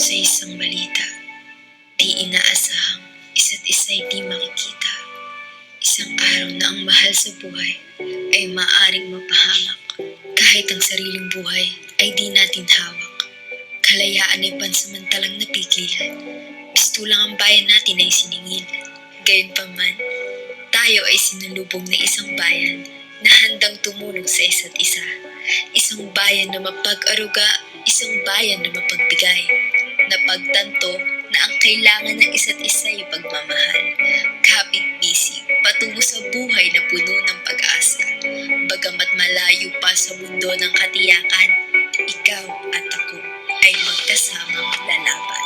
Sa isang balita, di inaasahang isa't isa'y di makikita. Isang araw na ang mahal sa buhay ay maaaring mapahamak. Kahit ang sariling buhay ay di natin hawak. Kalayaan ay pansamantalang napigilan. Pistulang ang bayan natin ay siningil. Gayunpaman, tayo ay sinalubong na isang bayan na handang tumulong sa isa't isa. Isang bayan na mapag-aruga, isang bayan na mapagbigay. Napagtanto na ang kailangan ng isa't isa ay pagmamahal. Kapit-bisig, patungo sa buhay na puno ng pag-asa. Bagamat malayo pa sa mundo ng katiyakan, ikaw at ako ay magkasamang lalaban.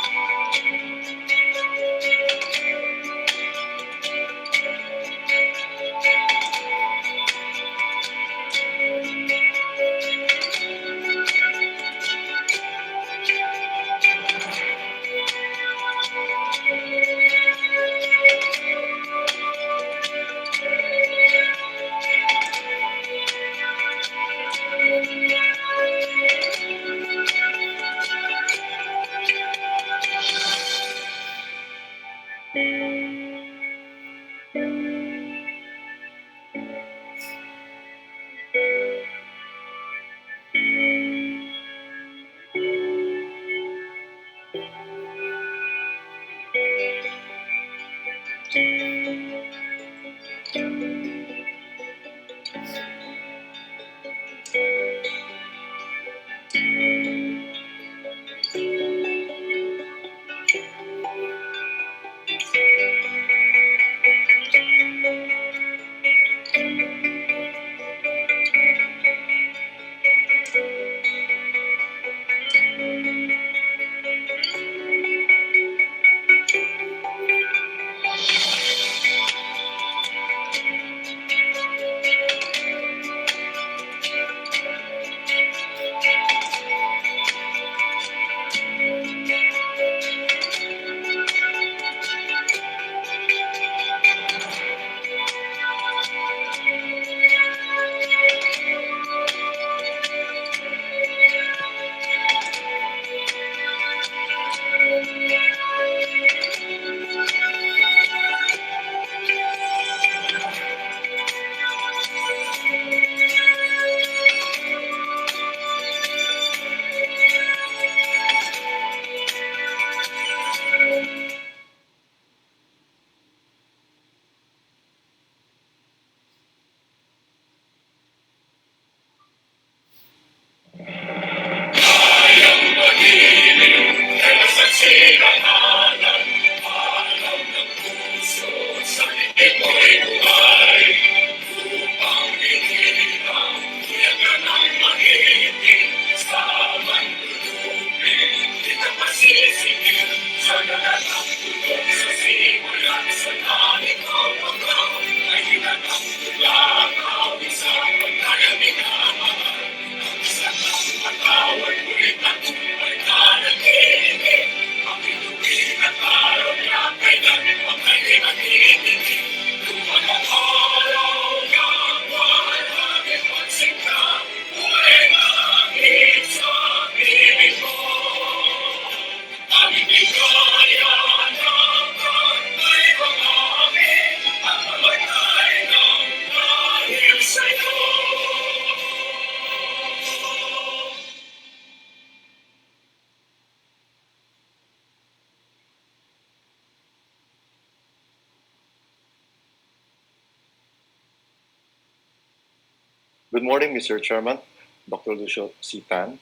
Good morning, Mr. Chairman, Dr. Lucio C. Tan,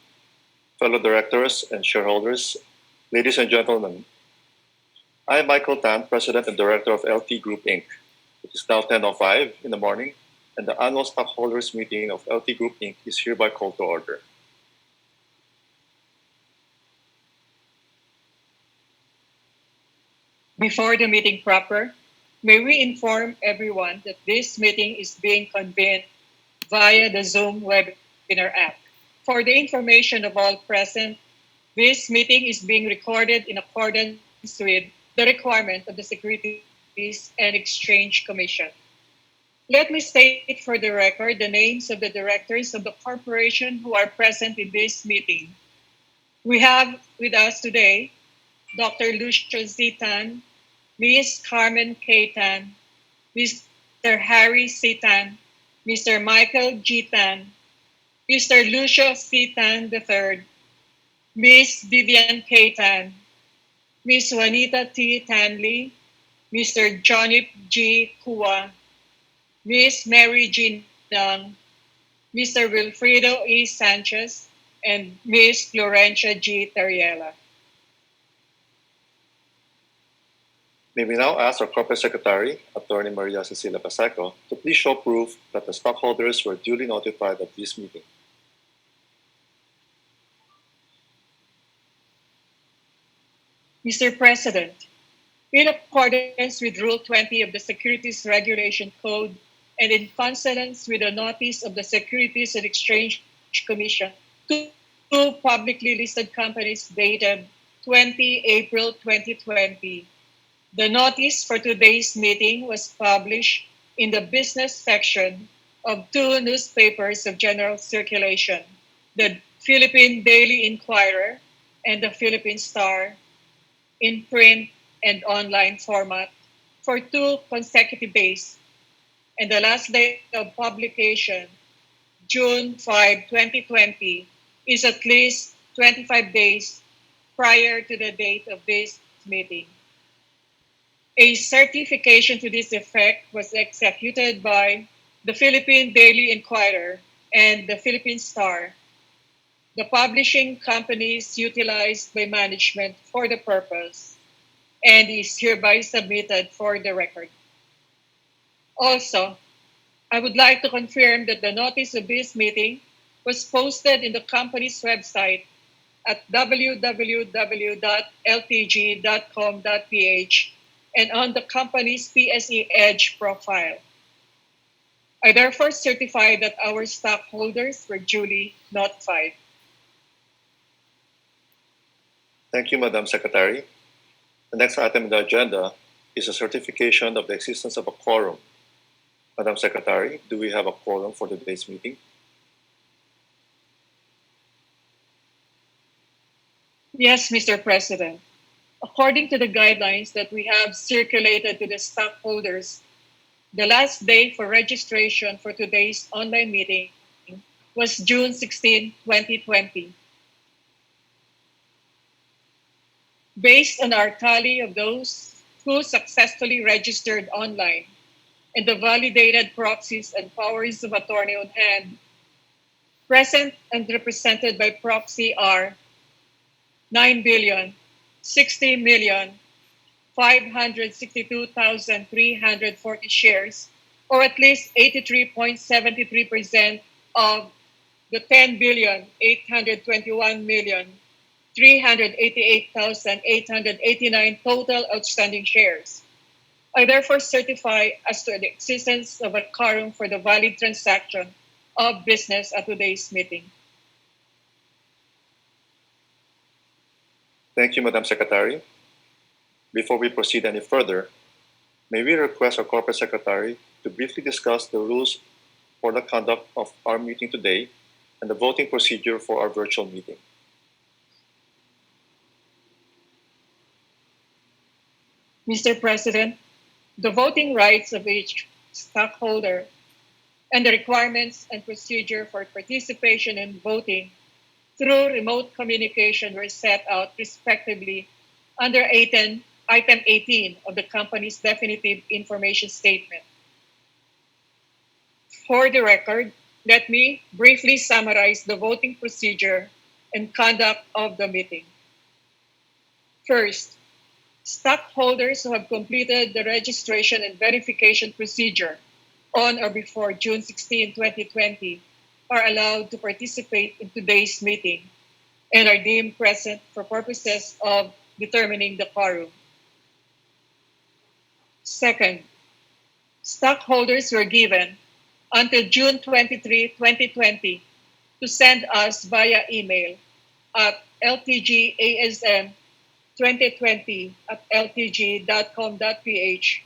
fellow directors and shareholders, ladies and gentlemen. I am Michael Tan, President and Director of LT Group Inc. It is now 10:05 in the morning, and the annual stockholders meeting of LT Group Inc. is hereby called to order. Before the meeting proper, may we inform everyone that this meeting is being convened via the Zoom webinar app. For the information of all present, this meeting is being recorded in accordance with the requirement of the Securities and Exchange Commission. Let me state for the record the names of the directors of the corporation who are present in this meeting. We have with us today Dr. Lucio Z. Tan, Ms. Carmen K. Tan, Mr. Harry C. Tan, Mr. Michael G. Tan, Mr. Lucio C. Tan III, Ms. Vivian K. Tan, Ms. Juanita T. Tanley, Mr. Johnny G. Kua, Ms. Mary G. Nang, Mr. Wilfredo E. Sanchez, and Ms. Florencia G. Tariela. May we now ask our Corporate Secretary, Attorney Maria Cecilia Paseco, to please show proof that the stockholders were duly notified of this meeting. Mr. President, in accordance with Rule 20 of the Securities Regulation Code and in consonance with the notice of the Securities and Exchange Commission, two publicly listed companies dated 20 April 2020. The notice for today's meeting was published in the business section of two newspapers of general circulation, the Philippine Daily Inquirer and the Philippine Star, in print and online format for two consecutive days, and the last day of publication, June 5, 2020, is at least 25 days prior to the date of this meeting. A certification to this effect was executed by the Philippine Daily Inquirer and the Philippine Star, the publishing companies utilized by management for the purpose, and is hereby submitted for the record. Also, I would like to confirm that the notice of this meeting was posted in the company's website at www.ltg.com.ph and on the company's PSE Edge profile. I therefore certify that our stockholders were duly notified. Thank you, Madam Secretary. The next item on the agenda is a certification of the existence of a quorum. Madam Secretary, do we have a quorum for today's meeting? Yes, Mr. President. According to the guidelines that we have circulated to the stockholders, the last day for registration for today's online meeting was June 16, 2020. Based on our tally of those who successfully registered online and the validated proxies and powers of attorney on hand, present and represented by proxy are 9,060,562,340 shares, or at least 83.73% of the 10,821,388,889 total outstanding shares. I therefore certify as to the existence of a quorum for the valid transaction of business at today's meeting. Thank you, Madam Secretary. Before we proceed any further, may we request our Corporate Secretary to briefly discuss the rules for the conduct of our meeting today and the voting procedure for our virtual meeting. Mr. President, the voting rights of each stockholder and the requirements and procedure for participation in voting through remote communication were set out respectively under item 18 of the company's definitive information statement. For the record, let me briefly summarize the voting procedure and conduct of the meeting. First, stockholders who have completed the registration and verification procedure on or before June 16, 2020 are allowed to participate in today's meeting and are deemed present for purposes of determining the quorum. Second, stockholders were given until June 23, 2020 to send us via email at ltgasm2020@ltg.com.ph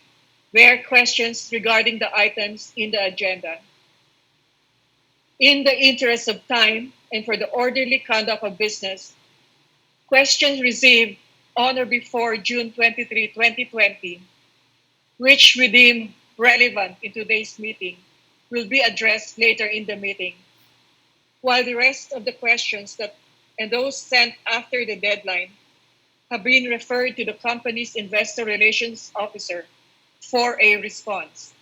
their questions regarding the items in the agenda. In the interest of time and for the orderly conduct of business, questions received on or before June 23, 2020, which we deem relevant in today's meeting, will be addressed later in the meeting, while the rest of the questions that and those sent after the deadline have been referred to the company's investor relations officer for a response.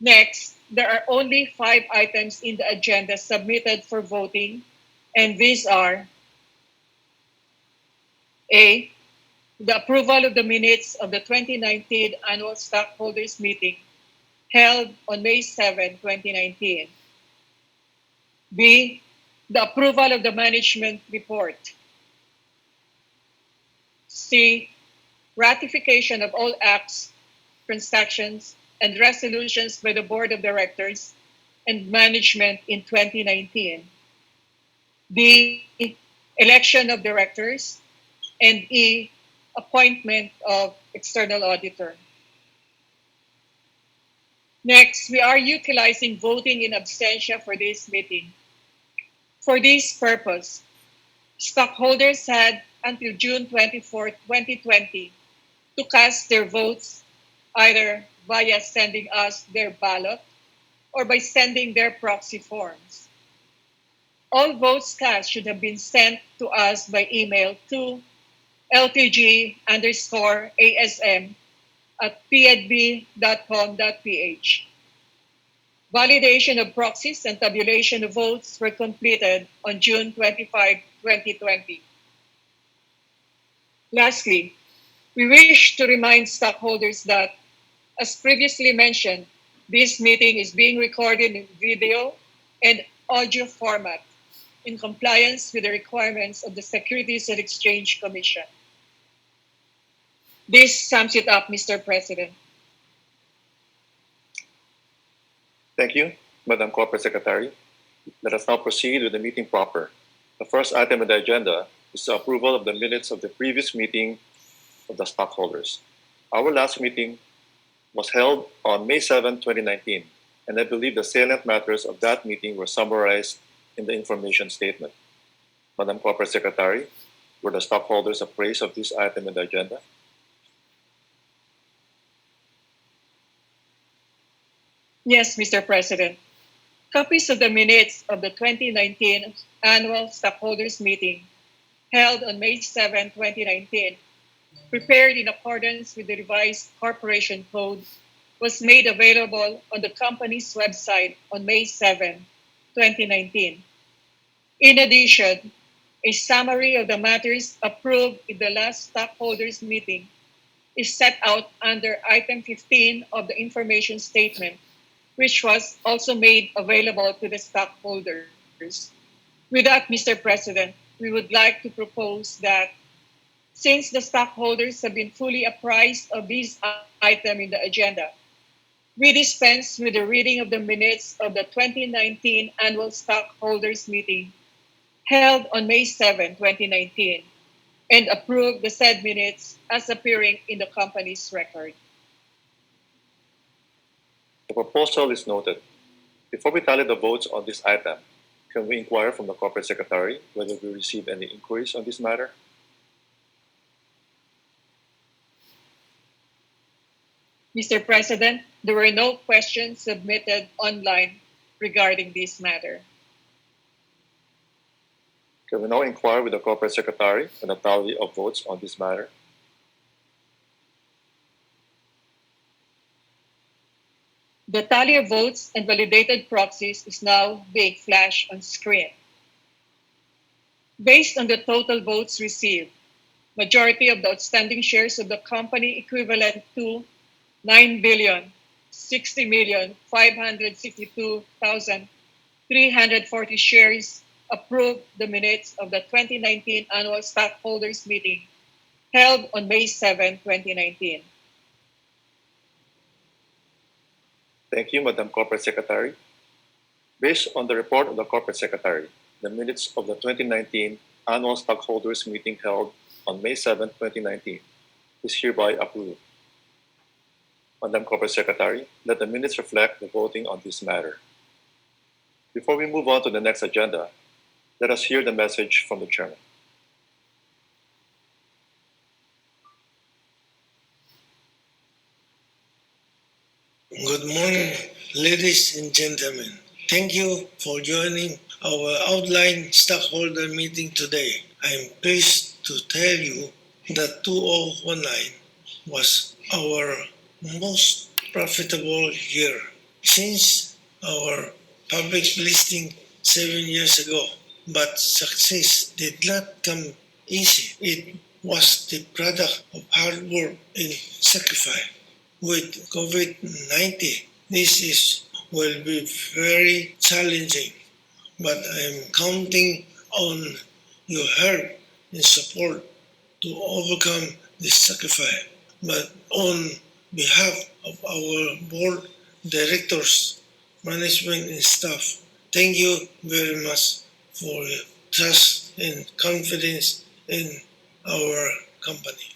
Next, there are only 5 items in the agenda submitted for voting, and these are: A. The approval of the minutes of the 2019 annual stockholders meeting held on May 7, 2019. B. The approval of the management report. C. Ratification of all acts, transactions, and resolutions by the Board of Directors and management in 2019. D. Election of directors. And E. Appointment of external auditor. Next, we are utilizing voting in absentia for this meeting. For this purpose, stockholders had until June 24, 2020 to cast their votes either via sending us their ballot or by sending their proxy forms. All votes cast should have been sent to us by email to ltg_asm@pnb.com.ph. Validation of proxies and tabulation of votes were completed on June 25, 2020. Lastly, we wish to remind stockholders that, as previously mentioned, this meeting is being recorded in video and audio format in compliance with the requirements of the Securities and Exchange Commission. This sums it up, Mr. President. Thank you, Madam Corporate Secretary. Let us now proceed with the meeting proper. The first item on the agenda is the approval of the minutes of the previous meeting of the stockholders. Our last meeting was held on May 7, 2019, and I believe the salient matters of that meeting were summarized in the information statement. Madam Corporate Secretary, were the stockholders appraised of this item on the agenda? Yes, Mr. President. Copies of the minutes of the 2019 annual stockholders meeting held on May 7, 2019, prepared in accordance with the revised corporation code, was made available on the company's website on May 7, 2019. In addition, a summary of the matters approved in the last stockholders meeting is set out under item 15 of the information statement, which was also made available to the stockholders. With that, Mr. President, we would like to propose that, since the stockholders have been fully apprised of this item in the agenda, we dispense with the reading of the minutes of the 2019 annual stockholders meeting held on May 7, 2019, and approve the said minutes as appearing in the company's record. The proposal is noted. Before we tally the votes on this item, can we inquire from the Corporate Secretary whether we received any inquiries on this matter? Mr. President, there were no questions submitted online regarding this matter. Can we now inquire with the Corporate Secretary on the tally of votes on this matter? The tally of votes and validated proxies is now being flashed on screen. Based on the total votes received, majority of the outstanding shares of the company equivalent to 9,60,562,340 shares approved the minutes of the 2019 annual stockholders meeting held on May 7, 2019. Thank you, Madam Corporate Secretary. Based on the report of the Corporate Secretary, the minutes of the 2019 annual stockholders meeting held on May 7, 2019 is hereby approved. Madam Corporate Secretary, let the minutes reflect the voting on this matter. Before we move on to the next agenda, let us hear the message from the Chairman. Good morning, ladies and gentlemen. Thank you for joining our outline stockholder meeting today. I'm pleased to tell you that 2019 was our most profitable year since our public listing 7 years ago. But success did not come easy. It was the product of hard work and sacrifice. With COVID-19, this is will be very challenging, but I'm counting on your help and support to overcome this sacrifice. But on behalf of our board, directors, management, and staff, thank you very much for your trust and confidence in our company.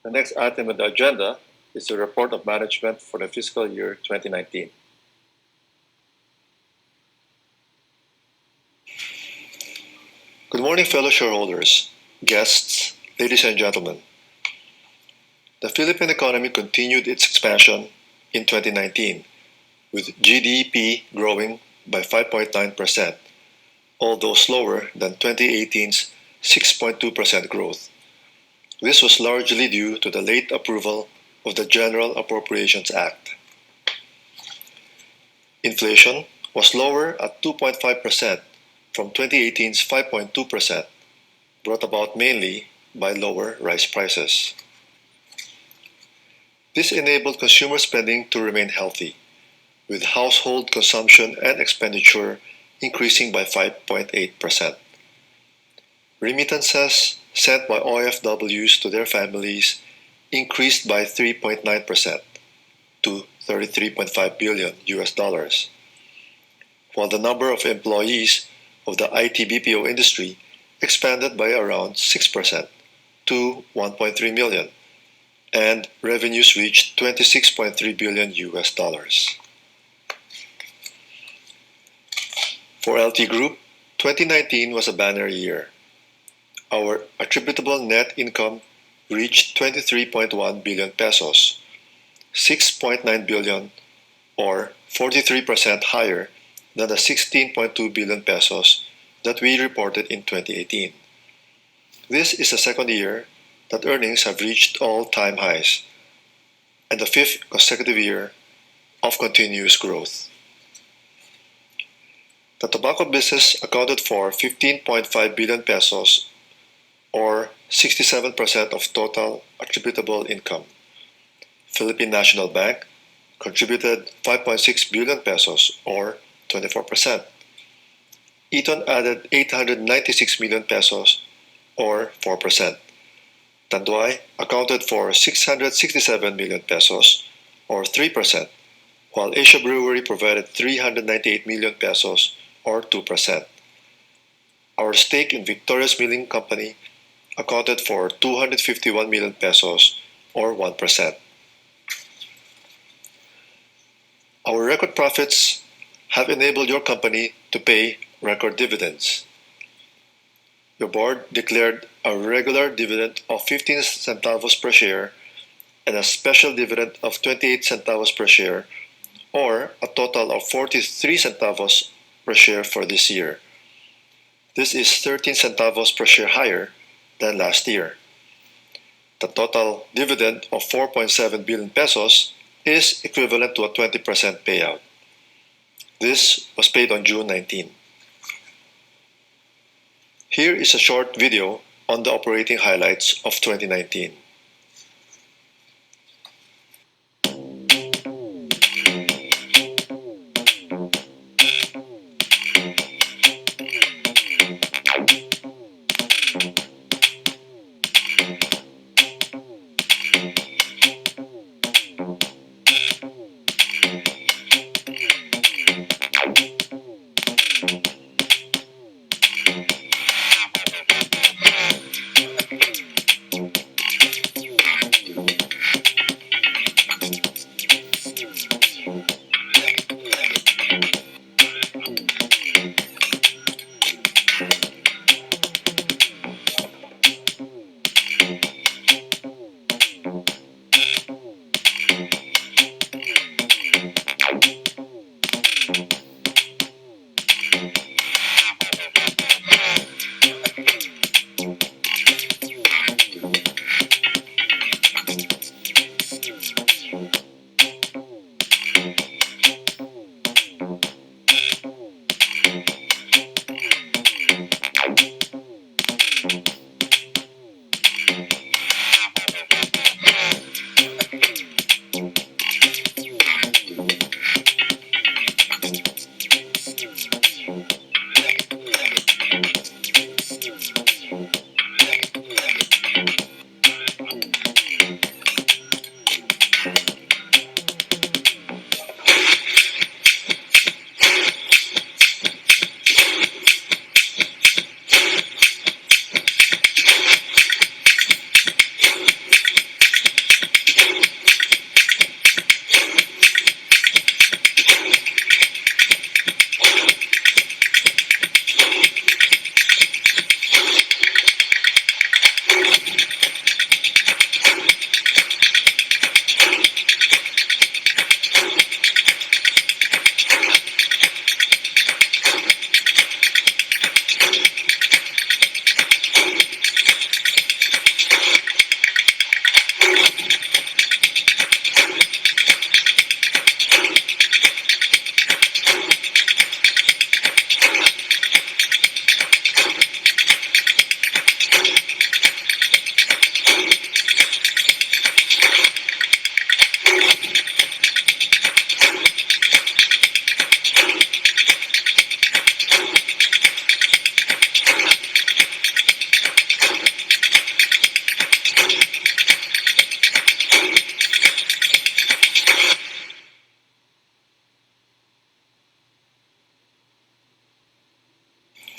The next item on the agenda is the report of management for the fiscal year 2019. Good morning, fellow shareholders, guests, ladies and gentlemen. The Philippine economy continued its expansion in 2019, with GDP growing by 5.9%, although slower than 2018's 6.2% growth. This was largely due to the late approval of the General Appropriations Act. Inflation was lower at 2.5% from 2018's 5.2%, brought about mainly by lower rice prices. This enabled consumer spending to remain healthy, with household consumption and expenditure increasing by 5.8%. Remittances sent by OFWs to their families increased by 3.9% to 33.5 billion US dollars, while the number of employees of the IT BPO industry expanded by around 6% to 1.3 million, and revenues reached 26.3 billion US dollars. For LT Group, 2019 was a banner year. Our attributable net income reached 23.1 billion pesos, 6.9 billion or 43% higher than the 16.2 billion pesos that we reported in 2018. This is the second year that earnings have reached all-time highs and the fifth consecutive year of continuous growth. The tobacco business accounted for 15.5 billion pesos or 67% of total attributable income. Philippine National Bank contributed 5.6 billion pesos or 24%. Eton added 896 million pesos or 4%. Tanduay accounted for 667 million pesos or 3%, while Asia Brewery provided 398 million pesos or 2%. Our stake in Victoria's Milling Company accounted for 251 million pesos or 1%. Our record profits have enabled your company to pay record dividends. The board declared a regular dividend of 15 centavos per share and a special dividend of 28 centavos per share, or a total of 43 centavos per share for this year. This is 13 centavos per share higher than last year. The total dividend of 4.7 billion pesos is equivalent to a 20% payout. This was paid on June 19. Here is a short video on the operating highlights of 2019.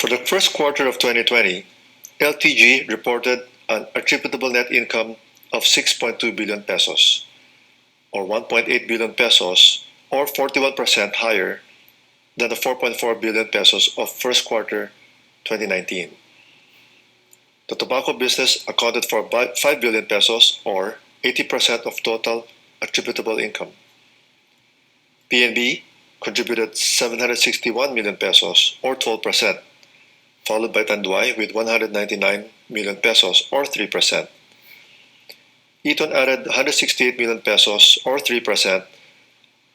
For the first quarter of 2020, LTG reported an attributable net income of 6.2 billion pesos, or 1.8 billion pesos, or 41% higher than the 4.4 billion pesos of first quarter 2019. The tobacco business accounted for 5 billion pesos, or 80% of total attributable income. PNB contributed 761 million pesos, or 12%, followed by Tanduay with 199 million pesos, or 3%. Eton added 168 million pesos, or 3%,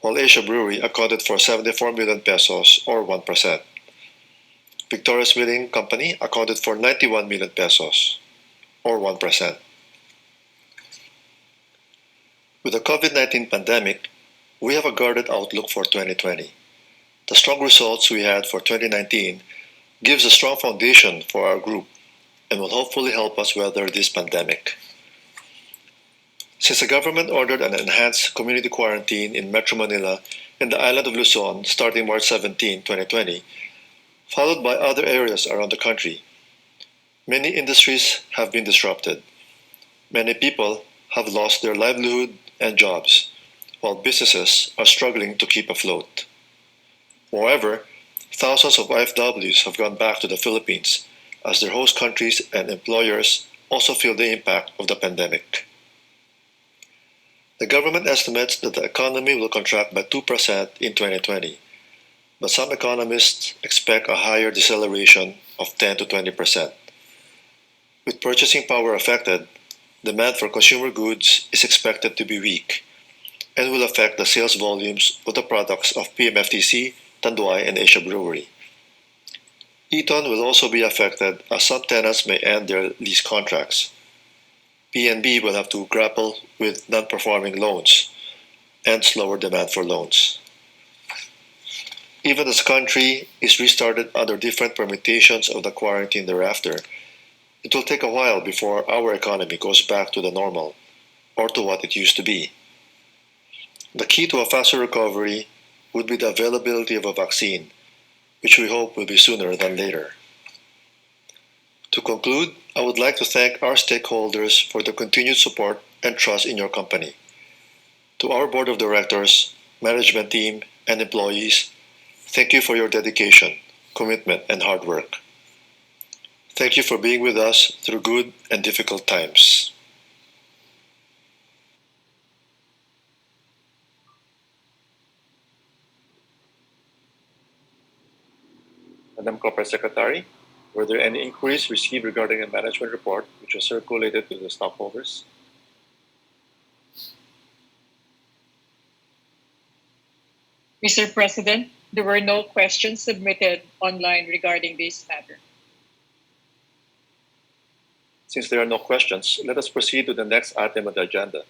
while Asia Brewery accounted for 74 million pesos, or 1%. Victoria's Milling Company accounted for 91 million pesos, or 1%. With the COVID-19 pandemic, we have a guarded outlook for 2020. The strong results we had for 2019 gives a strong foundation for our group and will hopefully help us weather this pandemic. Since the government ordered an enhanced community quarantine in Metro Manila and the island of Luzon starting March 17, 2020, followed by other areas around the country, many industries have been disrupted. Many people have lost their livelihood and jobs, while businesses are struggling to keep afloat. Moreover, thousands of IFWs have gone back to the Philippines as their host countries and employers also feel the impact of the pandemic. The government estimates that the economy will contract by 2% in 2020, but some economists expect a higher deceleration of 10 to 20%. With purchasing power affected, demand for consumer goods is expected to be weak and will affect the sales volumes of the products of PMFTC, Tanduay, and Asia Brewery. Eton will also be affected as some tenants may end their lease contracts. PNB will have to grapple with non-performing loans and slower demand for loans. Even as the country is restarted under different permutations of the quarantine thereafter, it will take a while before our economy goes back to the normal or to what it used to be. The key to a faster recovery would be the availability of a vaccine, which we hope will be sooner than later. To conclude, I would like to thank our stakeholders for the continued support and trust in your company. To our board of directors, management team, and employees, thank you for your dedication, commitment, and hard work. Thank you for being with us through good and difficult times. Madam Corporate Secretary, were there any inquiries received regarding a management report which was circulated to the stockholders? Mr. President, there were no questions submitted online regarding this matter. Since there are no questions, let us proceed to the next item on the agenda,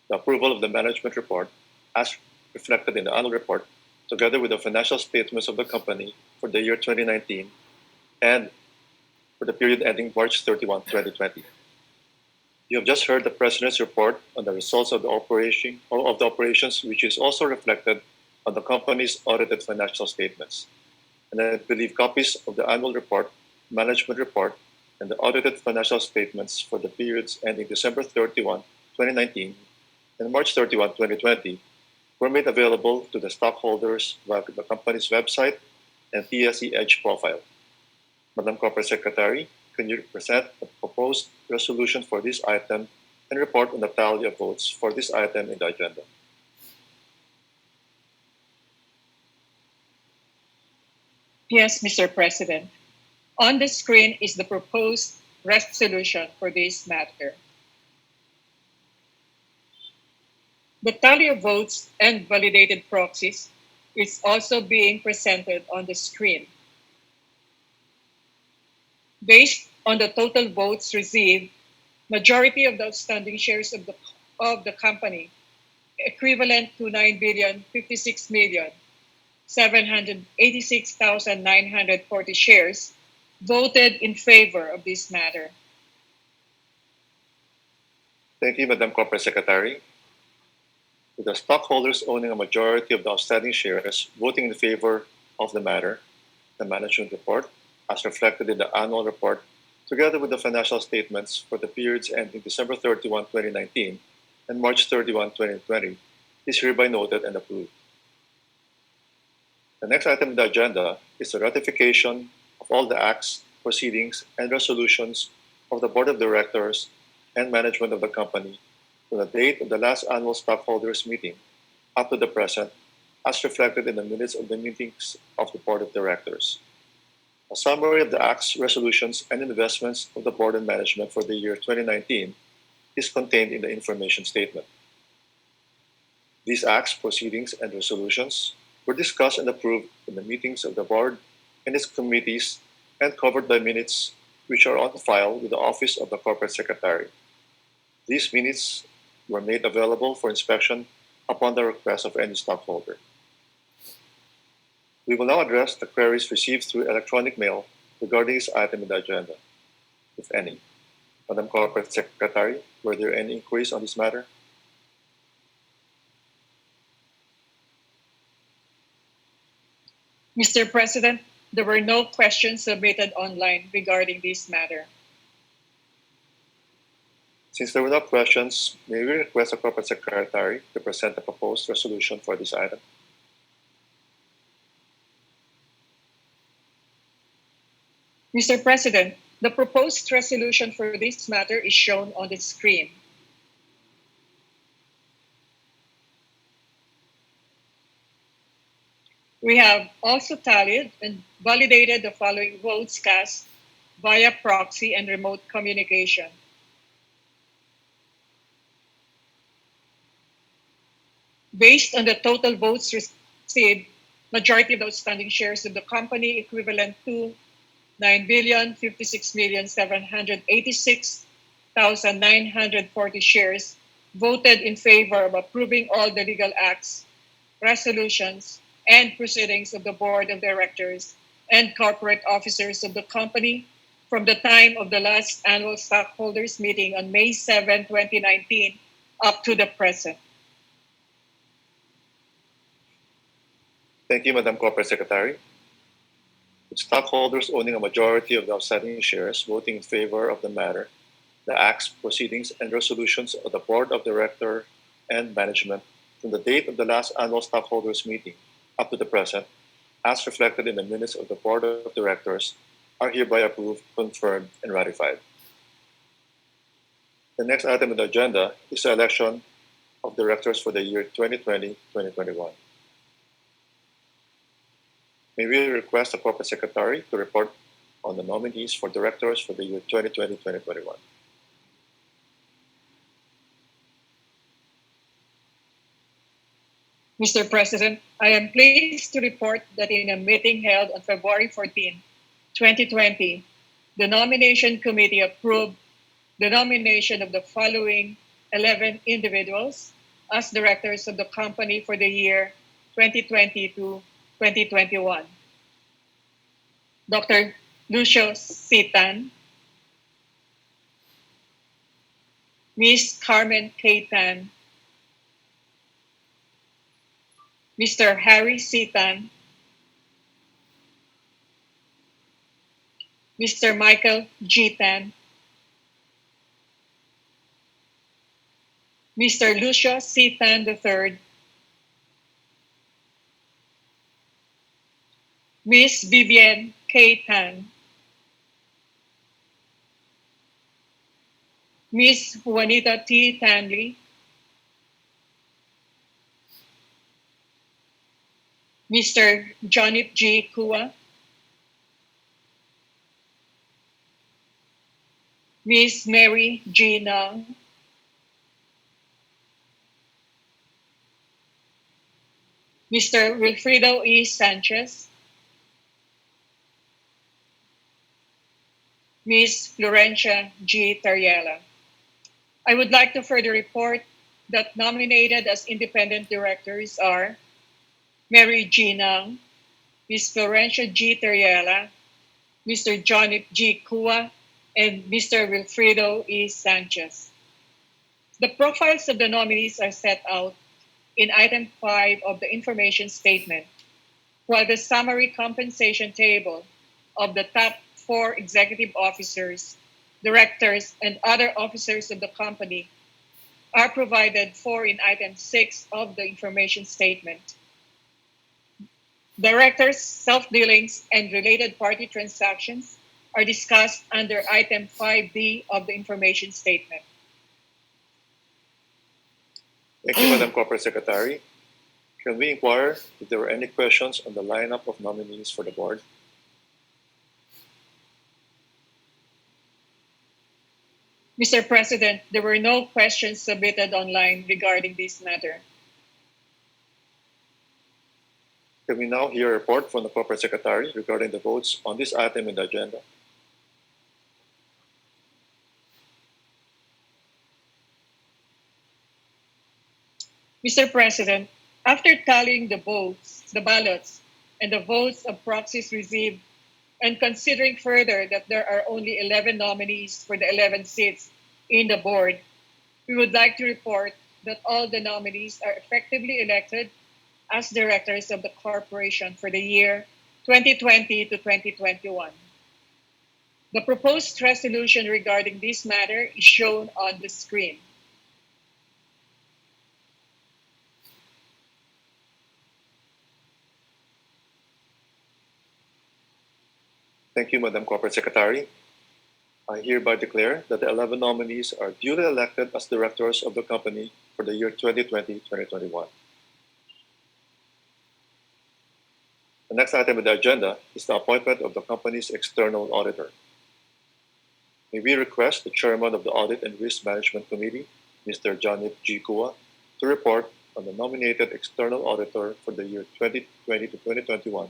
the approval of the management report as reflected in the annual report, together with the financial statements of the company for the year 2019 and for the period ending March 31, 2020. You have just heard the President's report on the results of the operations, which is also reflected on the company's audited financial statements. And I believe copies of the annual report, management report, and the audited financial statements for the periods ending December 31, 2019 and March 31, 2020 were made available to the stockholders via the company's website and PSE Edge profile. Madam Corporate Secretary, can you present the proposed resolution for this item and report on the tally of votes for this item in the agenda? Yes, Mr. President. On the screen is the proposed resolution for this matter. The tally of votes and validated proxies is also being presented on the screen. Based on the total votes received, majority of the outstanding shares of the company, equivalent to 9,056,786,940 shares, voted in favor of this matter. Thank you, Madam Corporate Secretary. With the stockholders owning a majority of the outstanding shares voting in favor of the matter, the management report, as reflected in the annual report, together with the financial statements for the periods ending December 31, 2019 and March 31, 2020, is hereby noted and approved. The next item on the agenda is the ratification of all the acts, proceedings, and resolutions of the Board of Directors and management of the company from the date of the last annual stockholders meeting up to the present, as reflected in the minutes of the meetings of the Board of Directors. A summary of the acts, resolutions, and investments of the Board and management for the year 2019 is contained in the information statement. These acts, proceedings, and resolutions were discussed and approved in the meetings of the Board and its committees and covered by minutes which are on file with the Office of the Corporate Secretary. These minutes were made available for inspection upon the request of any stockholder. We will now address the queries received through electronic mail regarding this item in the agenda, if any. Madam Corporate Secretary, were there any inquiries on this matter? Mr. President, there were no questions submitted online regarding this matter. Since there were no questions, may we request the Corporate Secretary to present the proposed resolution for this item? Mr. President, the proposed resolution for this matter is shown on the screen. We have also tallied and validated the following votes cast via proxy and remote communication. Based on the total votes received, majority of the outstanding shares of the company, equivalent to 9,056,786,940 shares, voted in favor of approving all the legal acts, resolutions, and proceedings of the Board of Directors and corporate officers of the company from the time of the last annual stockholders meeting on May 7, 2019, up to the present. Thank you, Madam Corporate Secretary. With stockholders owning a majority of the outstanding shares voting in favor of the matter, the acts, proceedings, and resolutions of the Board of Directors and management from the date of the last annual stockholders meeting up to the present, as reflected in the minutes of the Board of Directors, are hereby approved, confirmed, and ratified. The next item on the agenda is the election of directors for the year 2020-2021. May we request the Corporate Secretary to report on the nominees for directors for the year 2020-2021. Mr. President, I am pleased to report that in a meeting held on February 14, 2020, the Nomination Committee approved the nomination of the following 11 individuals as directors of the company for the year 2020 to 2021. Dr. Lucio Sitan, Ms. Carmen K. Tan, Mr. Harry Sitan, Mr. Michael G. Tan, Mr. Lucio C. Tan III, Ms. Vivian K. Tan, Ms. Juanita T. Tanley, Mr. Jonip G. Kua, Ms. Mary G. Nang, Mr. Wilfredo E. Sanchez, Ms. Florencia G. Tariela. I would like to further report that nominated as independent directors are Mary G. Nang, Ms. Florencia G. Tariela, Mr. Johnny G. Kua, and Mr. Wilfredo E. Sanchez. The profiles of the nominees are set out in item 5 of the information statement, while the summary compensation table of the top 4 executive officers, directors, and other officers of the company are provided for in item 6 of the information statement. Directors' self-dealings and related party transactions are discussed under item 5B of the information statement. Thank you, Madam Corporate Secretary. Can we inquire if there were any questions on the lineup of nominees for the board? Mr. President, there were no questions submitted online regarding this matter. Can we now hear a report from the Corporate Secretary regarding the votes on this item in the agenda? Mr. President, after tallying the votes, the ballots, and the votes of proxies received, and considering further that there are only 11 nominees for the 11 seats in the board, we would like to report that all the nominees are effectively elected as directors of the corporation for the year 2020 to 2021. The proposed resolution regarding this matter is shown on the screen. Thank you, Madam Corporate Secretary. I hereby declare that the 11 nominees are duly elected as directors of the company for the year 2020-2021. The next item on the agenda is the appointment of the company's external auditor. May we request the Chairman of the Audit and Risk Management Committee, Mr. Johnny G. Kua, to report on the nominated external auditor for the year 2020 to 2021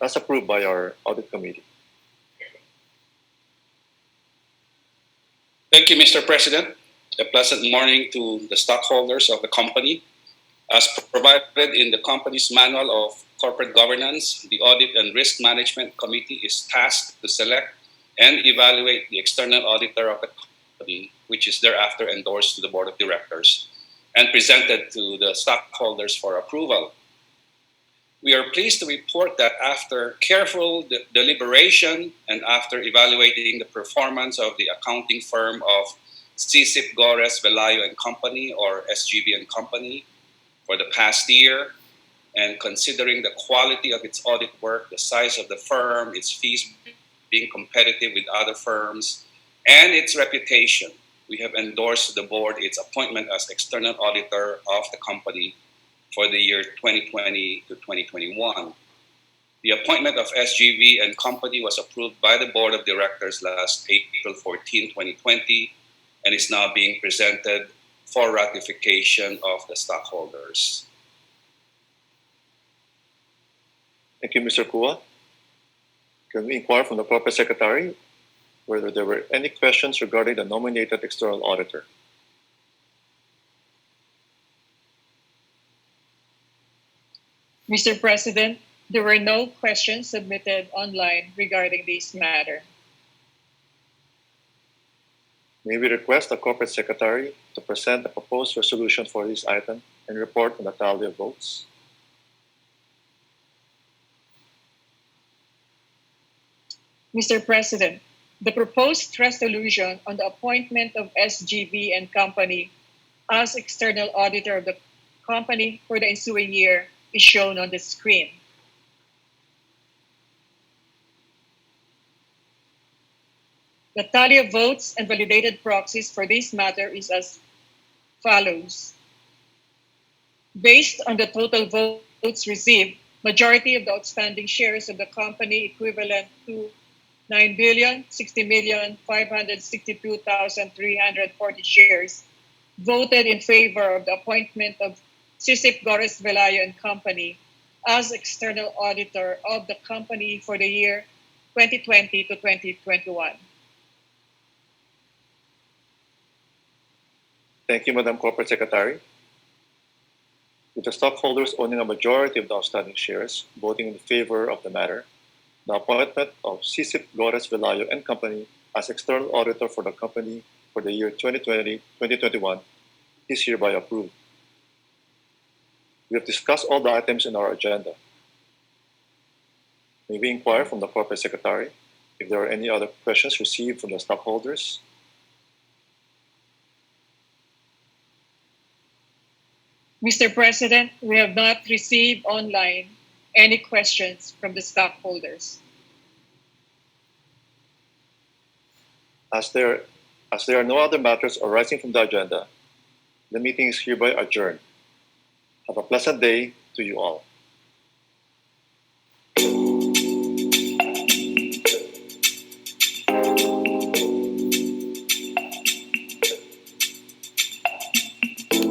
as approved by our Audit Committee. Thank you, Mr. President. A pleasant morning to the stockholders of the company. As provided in the company's Manual of Corporate Governance, the Audit and Risk Management Committee is tasked to select and evaluate the external auditor of the company, which is thereafter endorsed to the Board of Directors and presented to the stockholders for approval. We are pleased to report that after careful deliberation and after evaluating the performance of the accounting firm of CSIP Gores Velayo and Company, or SGV and Company, for the past year, and considering the quality of its audit work, the size of the firm, its fees being competitive with other firms, and its reputation, we have endorsed to the board its appointment as external auditor of the company for the year 2020 to 2021. The appointment of SGV and Company was approved by the Board of Directors last April 14, 2020, and is now being presented for ratification of the stockholders. Thank you, Mr. Kua. Can we inquire from the Corporate Secretary whether there were any questions regarding the nominated external auditor? Mr. President, there were no questions submitted online regarding this matter. May we request the Corporate Secretary to present the proposed resolution for this item and report on the tally of votes? Mr. President, the proposed resolution on the appointment of SGV and Company as external auditor of the company for the ensuing year is shown on the screen. The tally of votes and validated proxies for this matter is as follows. Based on the total votes received, majority of the outstanding shares of the company equivalent to 9,60,562,340 shares voted in favor of the appointment of Sisip Gores Velayo and Company as external auditor of the company for the year 2020 to 2021. Thank you, Madam Corporate Secretary. With the stockholders owning a majority of the outstanding shares voting in favor of the matter, the appointment of Sisip Gores Velayo and Company as external auditor for the company for the year 2020-2021 is hereby approved. We have discussed all the items in our agenda. May we inquire from the Corporate Secretary if there are any other questions received from the stockholders? Mr. President, we have not received online any questions from the stockholders. As there are no other matters arising from the agenda, the meeting is hereby adjourned. Have a pleasant day to you all.